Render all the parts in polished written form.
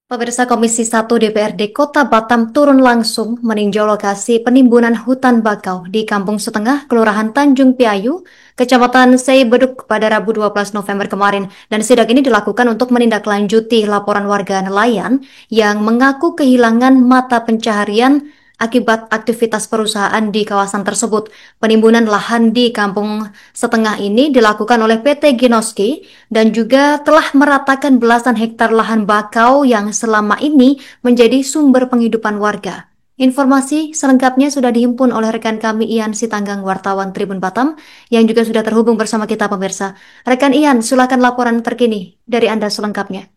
Pemirsa Komisi 1 DPRD Kota Batam turun langsung meninjau lokasi penimbunan hutan bakau di Kampung Setengah, Kelurahan Tanjung Piayu, Kecamatan Seibeduk pada Rabu 12 November kemarin. Dan sidak ini dilakukan untuk menindaklanjuti laporan warga nelayan yang mengaku kehilangan mata pencaharian akibat aktivitas perusahaan di kawasan tersebut. Penimbunan lahan di Kampung Setengah ini dilakukan oleh PT Ginoski dan juga telah meratakan belasan hektar lahan bakau yang selama ini menjadi sumber penghidupan warga. Informasi selengkapnya sudah dihimpun oleh rekan kami Ian Sitanggang, wartawan Tribun Batam, yang juga sudah terhubung bersama kita pemirsa. Rekan Ian, silakan laporan terkini dari Anda selengkapnya.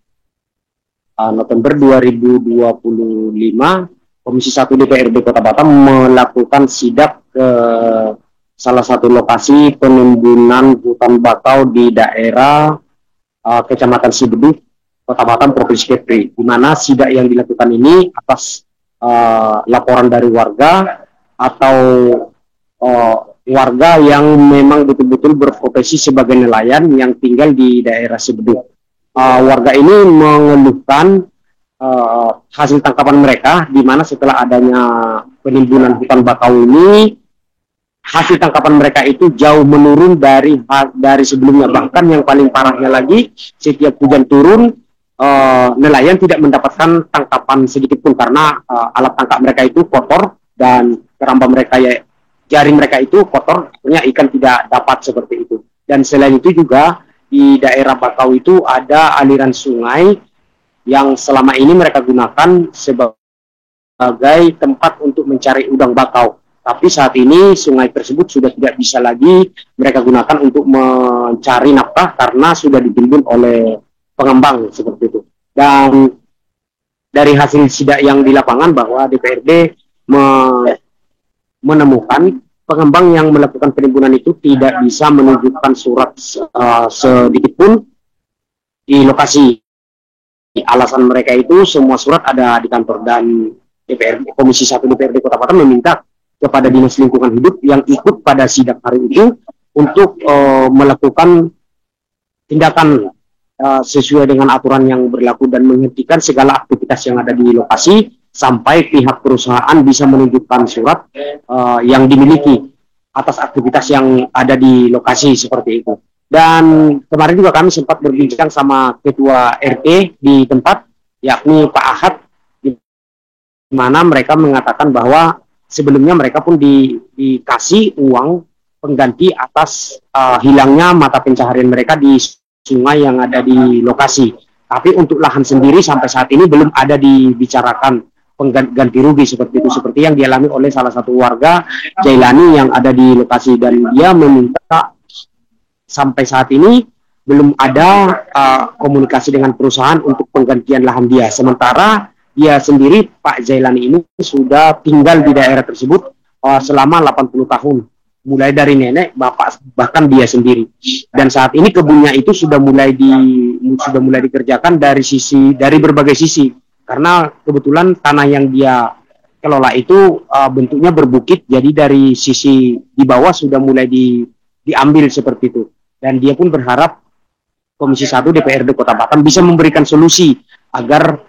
November 2025, Komisi 1 DPRD Kota Batam melakukan sidak ke salah satu lokasi penimbunan hutan bakau di daerah Kecamatan Seibeduk, Kota Batam, Provinsi Kepri, di mana sidak yang dilakukan ini atas laporan dari warga atau warga yang memang betul-betul berprofesi sebagai nelayan yang tinggal di daerah Seibeduk. Warga ini mengeluhkan hasil tangkapan mereka, di mana setelah adanya penimbunan hutan bakau ini, hasil tangkapan mereka itu jauh menurun dari sebelumnya. Bahkan yang paling parahnya lagi, setiap hujan turun, nelayan tidak mendapatkan tangkapan sedikit pun karena alat tangkap mereka itu kotor dan keramba mereka, jaring mereka itu kotor, artinya ikan tidak dapat seperti itu. Dan selain itu juga di daerah bakau itu ada aliran sungai yang selama ini mereka gunakan sebagai tempat untuk mencari udang bakau. Tapi saat ini sungai tersebut sudah tidak bisa lagi mereka gunakan untuk mencari nafkah karena sudah ditimbun oleh pengembang seperti itu. Dan dari hasil sidak yang di lapangan bahwa DPRD menemukan pengembang yang melakukan penimbunan itu tidak bisa menunjukkan surat sedikit pun di lokasi. Alasan mereka itu semua surat ada di kantor, dan DPRD Komisi 1 DPRD Kota Batam meminta kepada Dinas Lingkungan Hidup yang ikut pada sidak hari itu untuk melakukan tindakan sesuai dengan aturan yang berlaku dan menghentikan segala aktivitas yang ada di lokasi sampai pihak perusahaan bisa menunjukkan surat yang dimiliki atas aktivitas yang ada di lokasi seperti itu. Dan kemarin juga kami sempat berbincang sama Ketua RT di tempat, yakni Pak Ahad, di mana mereka mengatakan bahwa sebelumnya mereka pun dikasih uang pengganti atas hilangnya mata pencaharian mereka di sungai yang ada di lokasi. Tapi untuk lahan sendiri sampai saat ini belum ada dibicarakan pengganti rugi seperti itu, seperti yang dialami oleh salah satu warga Jailani yang ada di lokasi, dan dia meminta sampai saat ini belum ada komunikasi dengan perusahaan untuk penggantian lahan dia. Sementara dia sendiri, Pak Jailani ini, sudah tinggal di daerah tersebut selama 80 tahun. Mulai dari nenek, bapak, bahkan dia sendiri. Dan saat ini kebunnya itu sudah mulai dikerjakan dari berbagai sisi. Karena kebetulan tanah yang dia kelola itu bentuknya berbukit, jadi dari sisi di bawah sudah mulai diambil seperti itu. Dan dia pun berharap Komisi 1 DPRD Kota Batam bisa memberikan solusi agar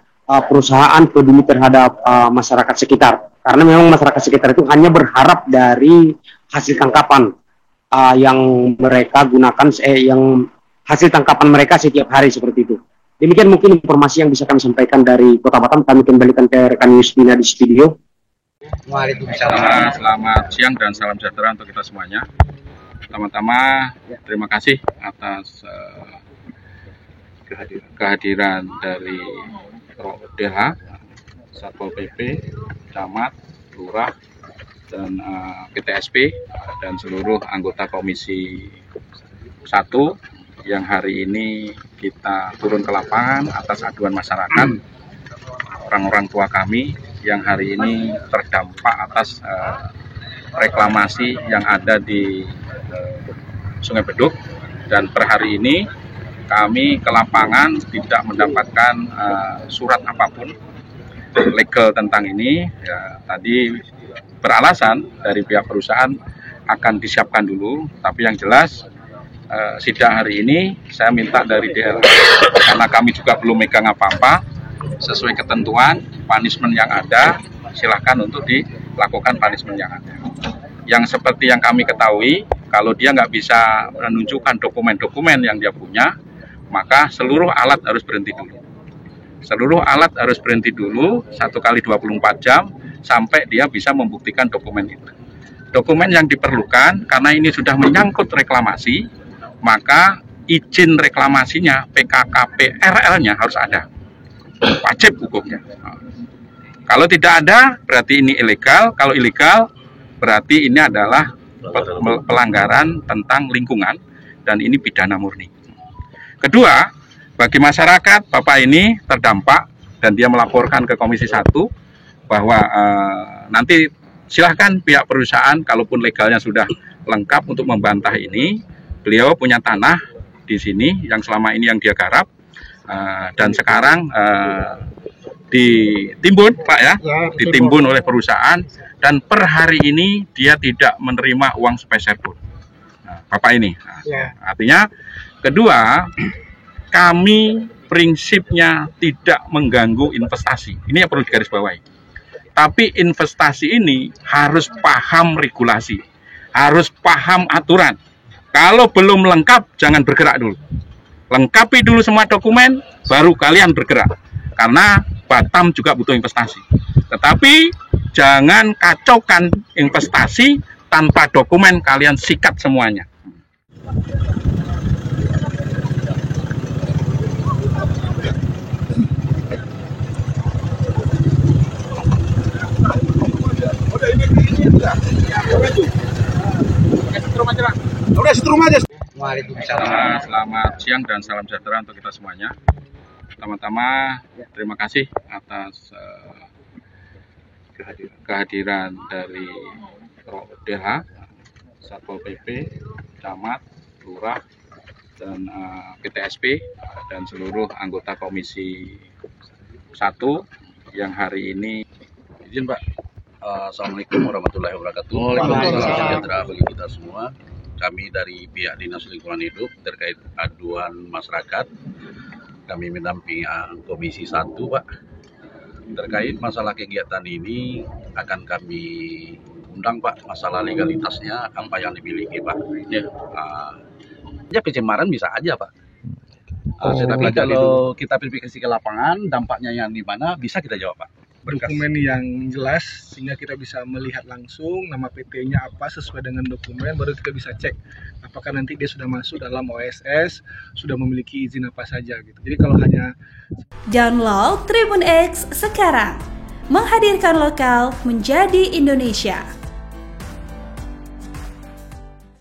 perusahaan peduli terhadap masyarakat sekitar. Karena memang masyarakat sekitar itu hanya berharap dari hasil tangkapan yang mereka gunakan, yang hasil tangkapan mereka setiap hari seperti itu. Demikian mungkin informasi yang bisa kami sampaikan dari Kota Batam. Kami kembalikan ke rekan Yusdina di studio. Waalaikumsalam. Selamat siang dan salam sejahtera untuk kita semuanya. Pertama-tama terima kasih atas kehadiran dari DH, Satpol PP, Camat, Lurah, dan PTSP, dan seluruh anggota Komisi 1 yang hari ini kita turun ke lapangan atas aduan masyarakat, orang-orang tua kami yang hari ini terdampak atas reklamasi yang ada di Sungai Beduk. Dan per hari ini kami ke lapangan tidak mendapatkan surat apapun legal tentang ini. Ya, tadi beralasan dari pihak perusahaan akan disiapkan dulu, tapi yang jelas sidak hari ini saya minta dari DLH, karena kami juga belum megang apa-apa, sesuai ketentuan punishment yang ada, silahkan untuk dilakukan punishment yang ada. Yang seperti yang kami ketahui, kalau dia nggak bisa menunjukkan dokumen-dokumen yang dia punya, maka seluruh alat harus berhenti dulu. Seluruh alat harus berhenti dulu 1 kali 24 jam sampai dia bisa membuktikan dokumen itu. Dokumen yang diperlukan, karena ini sudah menyangkut reklamasi, maka izin reklamasinya, PKKP-RL-nya harus ada. Wajib hukumnya. Kalau tidak ada, berarti ini ilegal. Kalau ilegal, berarti ini adalah pelanggaran tentang lingkungan dan ini pidana murni. Kedua, bagi masyarakat, Bapak ini terdampak dan dia melaporkan ke Komisi 1 bahwa nanti silahkan pihak perusahaan, kalaupun legalnya sudah lengkap untuk membantah ini, beliau punya tanah di sini yang selama ini yang dia garap dan sekarang ditimbun, Pak ya, ditimbun oleh perusahaan dan per hari ini dia tidak menerima uang sepeser pun. Nah, Bapak ini, artinya kedua, kami prinsipnya tidak mengganggu investasi. Ini yang perlu digarisbawahi. Tapi investasi ini harus paham regulasi, harus paham aturan. Kalau belum lengkap, jangan bergerak dulu. Lengkapi dulu semua dokumen, baru kalian bergerak. Karena Batam juga butuh investasi. Tetapi jangan kacaukan investasi tanpa dokumen, kalian sikat semuanya. Selamat siang dan salam sejahtera untuk kita semuanya. Pertama-tama terima kasih atas kehadiran dari DH, Satpol PP, Camat, Lurah, dan PTSP dan seluruh anggota Komisi 1 yang hari ini. Izin Pak, Assalamualaikum warahmatullahi wabarakatuh. Salam sejahtera bagi kita semua. Kami dari pihak Dinas Lingkungan Hidup terkait aduan masyarakat, kami mendampingi Komisi 1 Pak. Terkait masalah kegiatan ini akan kami undang Pak, masalah legalitasnya apa yang dimiliki Pak. Ya pencemaran bisa aja Pak. Tetapi kalau kita verifikasi ke lapangan, dampaknya yang di mana bisa kita jawab Pak. Dokumen yang jelas sehingga kita bisa melihat langsung nama PT-nya apa sesuai dengan dokumen, baru kita bisa cek apakah nanti dia sudah masuk dalam OSS, sudah memiliki izin apa saja gitu. Jadi kalau hanya download Tribun X sekarang, menghadirkan lokal menjadi Indonesia.